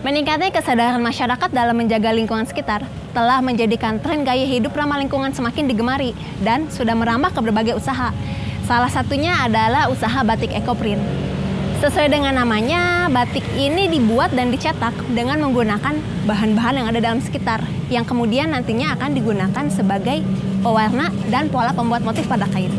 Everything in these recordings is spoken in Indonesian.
Meningkatnya kesadaran masyarakat dalam menjaga lingkungan sekitar telah menjadikan tren gaya hidup ramah lingkungan semakin digemari dan sudah merambah ke berbagai usaha. Salah satunya adalah usaha batik ekoprint. Sesuai dengan namanya, batik ini dibuat dan dicetak dengan menggunakan bahan-bahan yang ada dalam sekitar, yang kemudian nantinya akan digunakan sebagai pewarna dan pola pembuat motif pada kain.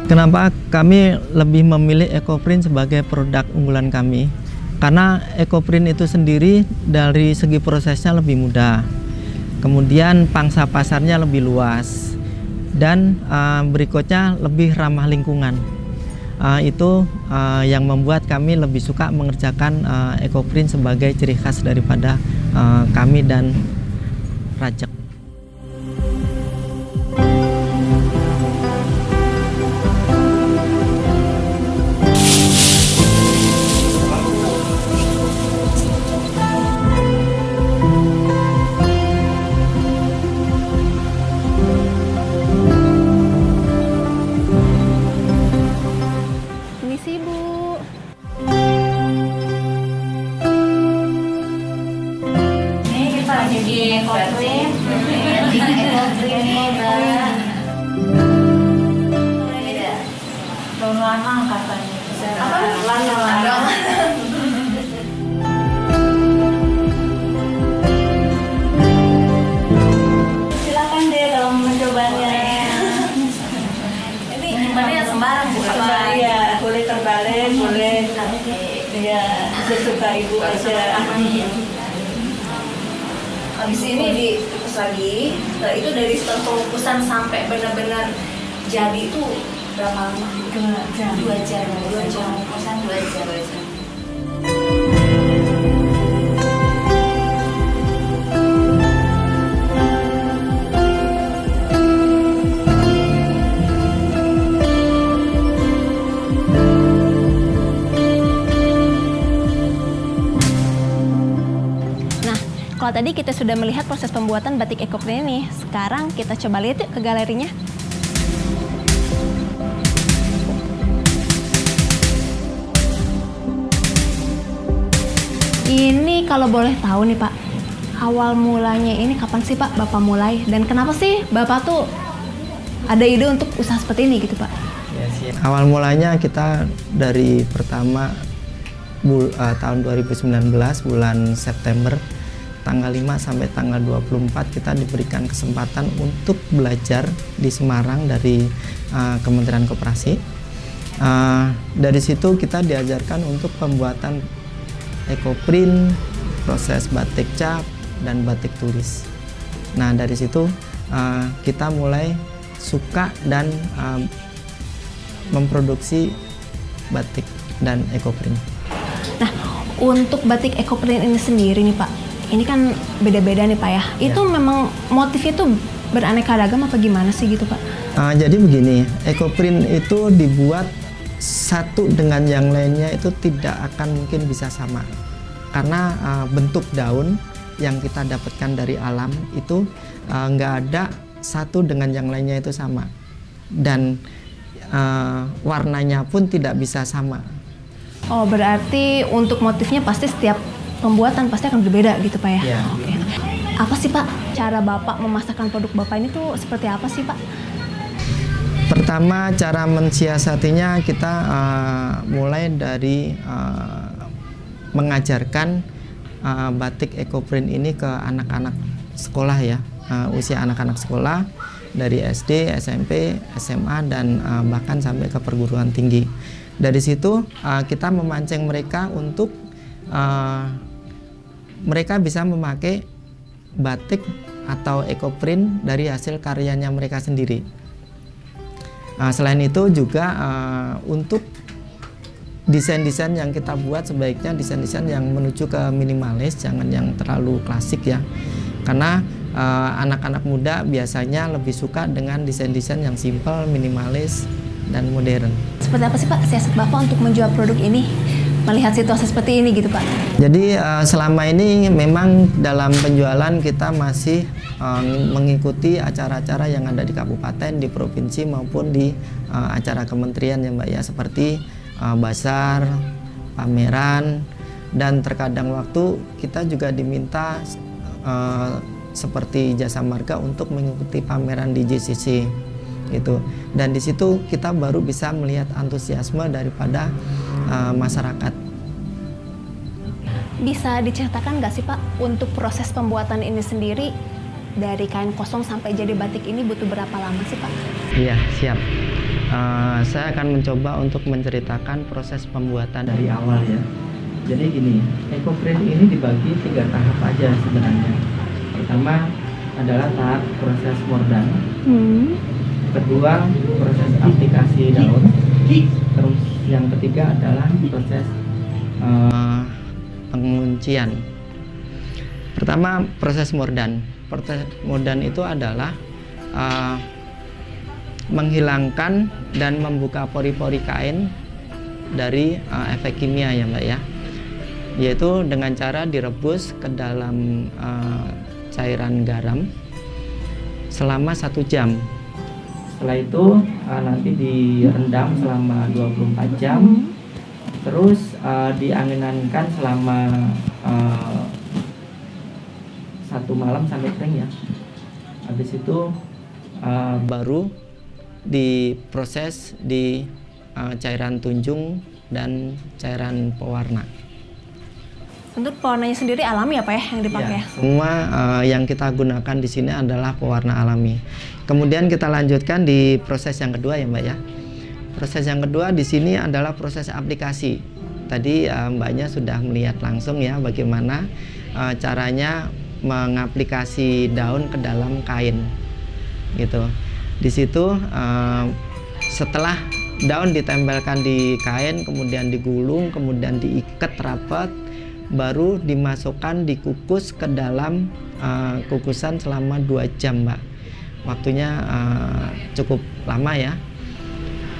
Kenapa kami lebih memilih ekoprint sebagai produk unggulan kami? Karena ekoprint itu sendiri dari segi prosesnya lebih mudah, kemudian pangsa pasarnya lebih luas, dan berikutnya lebih ramah lingkungan. Itu yang membuat kami lebih suka mengerjakan ekoprint sebagai ciri khas daripada kami dan Rajek. Tahun lama katanya. Lama. Silakan deh kalau mencobanya. Ini nyimpannya sembarang Bu? Iya, boleh terbalik, boleh ya sesuka ibu aja. Habis ini dikukus lagi. Setelah itu dari setelah pengukusan sampai benar-benar jadi itu berapa lama? 2 jam. 2 jam. Pengukusan 2 jam. Kalau tadi kita sudah melihat proses pembuatan batik ekoprint ini, sekarang kita coba lihat yuk ke galerinya. Ini kalau boleh tahu nih Pak, awal mulanya ini kapan sih Pak Bapak mulai? Dan kenapa sih Bapak tuh ada ide untuk usaha seperti ini gitu Pak? Awal mulanya kita dari pertama tahun 2019 bulan September, tanggal 5 sampai tanggal 24 kita diberikan kesempatan untuk belajar di Semarang dari Kementerian Koperasi. Dari situ kita diajarkan untuk pembuatan ekoprint, proses batik cap, dan batik tulis. Nah dari situ kita mulai suka dan memproduksi batik dan ekoprint. Nah untuk batik ekoprint ini sendiri nih Pak, ini kan beda-beda nih Pak ya. Itu memang motifnya tuh beraneka ragam apa gimana sih gitu Pak? Jadi begini, ekoprint itu dibuat satu dengan yang lainnya itu tidak akan mungkin bisa sama. Karena bentuk daun yang kita dapatkan dari alam itu nggak ada satu dengan yang lainnya itu sama. Dan warnanya pun tidak bisa sama. Oh berarti untuk motifnya pasti setiap pembuatan pasti akan berbeda gitu Pak ya? Ya. Oke. Apa sih Pak cara Bapak memasarkan produk Bapak ini tuh seperti apa sih Pak? Pertama cara mensiasatinya kita mulai dari mengajarkan batik ekoprint ini ke anak-anak sekolah ya, usia anak-anak sekolah dari SD, SMP, SMA dan bahkan sampai ke perguruan tinggi. Dari situ kita memancing mereka untuk mereka bisa memakai batik atau ekoprint dari hasil karyanya mereka sendiri. Selain itu juga untuk desain-desain yang kita buat sebaiknya desain-desain yang menuju ke minimalis, jangan yang terlalu klasik ya. Karena anak-anak muda biasanya lebih suka dengan desain-desain yang simpel, minimalis, dan modern. Seperti apa sih Pak siasat Bapak untuk menjual produk ini? Melihat situasi seperti ini gitu Pak. Jadi selama ini memang dalam penjualan kita masih mengikuti acara-acara yang ada di kabupaten, di provinsi maupun di acara kementerian ya Mbak ya, seperti basar, pameran, dan terkadang waktu kita juga diminta seperti Jasa Marga untuk mengikuti pameran di JCC gitu. Dan di situ kita baru bisa melihat antusiasme daripada masyarakat. Bisa diceritakan nggak sih Pak untuk proses pembuatan ini sendiri dari kain kosong sampai jadi batik ini butuh berapa lama sih Pak? Iya, siap. Saya akan mencoba untuk menceritakan proses pembuatan dari awal ya. Jadi gini, ekoprint ini dibagi 3 tahap aja sebenarnya. Pertama adalah tahap proses mordan. Kedua, proses aplikasi daun. Terus yang ketiga adalah proses penguncian. Pertama, proses mordan. Proses mordan itu adalah menghilangkan dan membuka pori-pori kain dari efek kimia ya Mbak ya, yaitu dengan cara direbus ke dalam cairan garam selama 1 jam. Setelah itu nanti direndam selama 24 jam, terus dianginkan selama 1 malam sampai kering ya. Habis itu baru diproses di cairan tunjung dan cairan pewarna. Untuk pewarnanya sendiri alami apa ya yang dipakai? Ya, semua yang kita gunakan di sini adalah pewarna alami. Kemudian kita lanjutkan di proses yang kedua ya Mbak ya. Proses yang kedua di sini adalah proses aplikasi. Tadi Mbaknya sudah melihat langsung ya bagaimana caranya mengaplikasi daun ke dalam kain gitu. Di situ setelah daun ditempelkan di kain, kemudian digulung, kemudian diikat rapat, baru dimasukkan, dikukus ke dalam kukusan selama 2 jam Mbak. Waktunya cukup lama ya.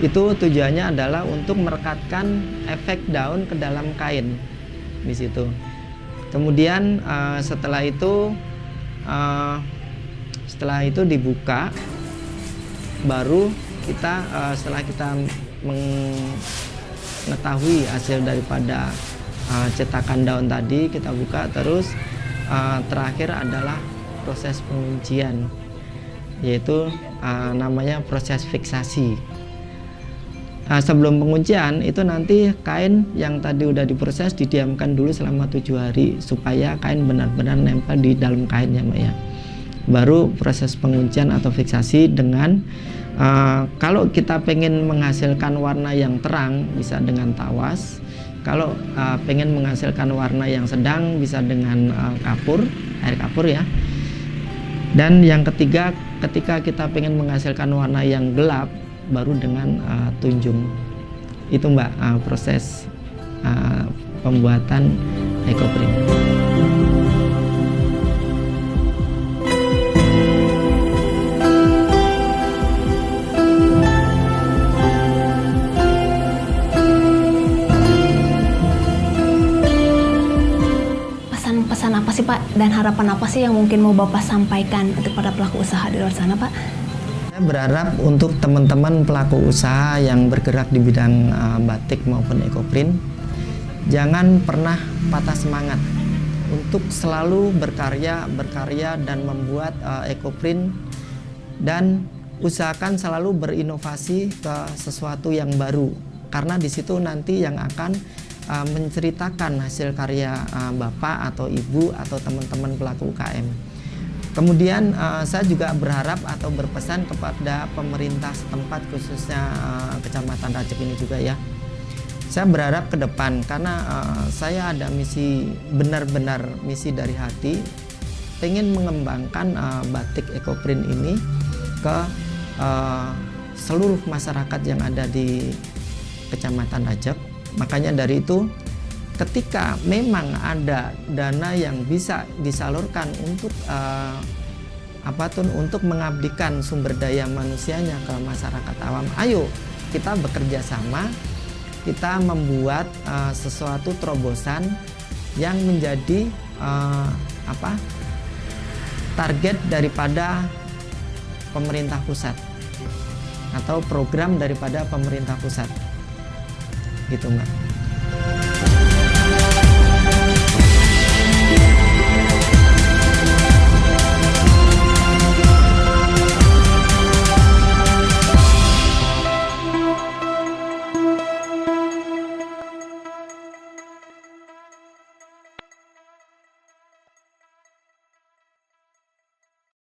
Itu tujuannya adalah untuk merekatkan efek daun ke dalam kain di situ. Kemudian setelah itu dibuka, baru kita setelah kita mengetahui hasil daripada cetakan daun tadi, kita buka, terus terakhir adalah proses penguncian, yaitu namanya proses fiksasi. Sebelum penguncian itu nanti kain yang tadi udah diproses didiamkan dulu selama 7 hari supaya kain benar-benar nempel di dalam kain ya Mbak ya. Baru proses penguncian atau fiksasi dengan kalau kita pengen menghasilkan warna yang terang bisa dengan tawas. Kalau pengen menghasilkan warna yang sedang bisa dengan kapur, air kapur ya. Dan yang ketiga, ketika kita pengen menghasilkan warna yang gelap baru dengan tunjung. Itu Mbak proses pembuatan ekoprint. Pesan-pesan apa sih Pak dan harapan apa sih yang mungkin mau Bapak sampaikan untuk para pelaku usaha di luar sana Pak? Saya berharap untuk teman-teman pelaku usaha yang bergerak di bidang batik maupun ekoprint, jangan pernah patah semangat untuk selalu berkarya dan membuat ekoprint, dan usahakan selalu berinovasi ke sesuatu yang baru, karena di situ nanti yang akan menceritakan hasil karya Bapak atau Ibu atau teman-teman pelaku UKM. Kemudian saya juga berharap atau berpesan kepada pemerintah setempat, khususnya Kecamatan Rajek ini juga ya. Saya berharap ke depan karena saya ada misi, benar-benar misi dari hati, pengen mengembangkan batik ekoprint ini ke seluruh masyarakat yang ada di Kecamatan Rajab. Makanya dari itu, ketika memang ada dana yang bisa disalurkan untuk untuk mengabdikan sumber daya manusianya ke masyarakat awam, ayo kita bekerja sama. Kita membuat sesuatu terobosan yang menjadi target daripada pemerintah pusat atau program daripada pemerintah pusat, gitu Mbak.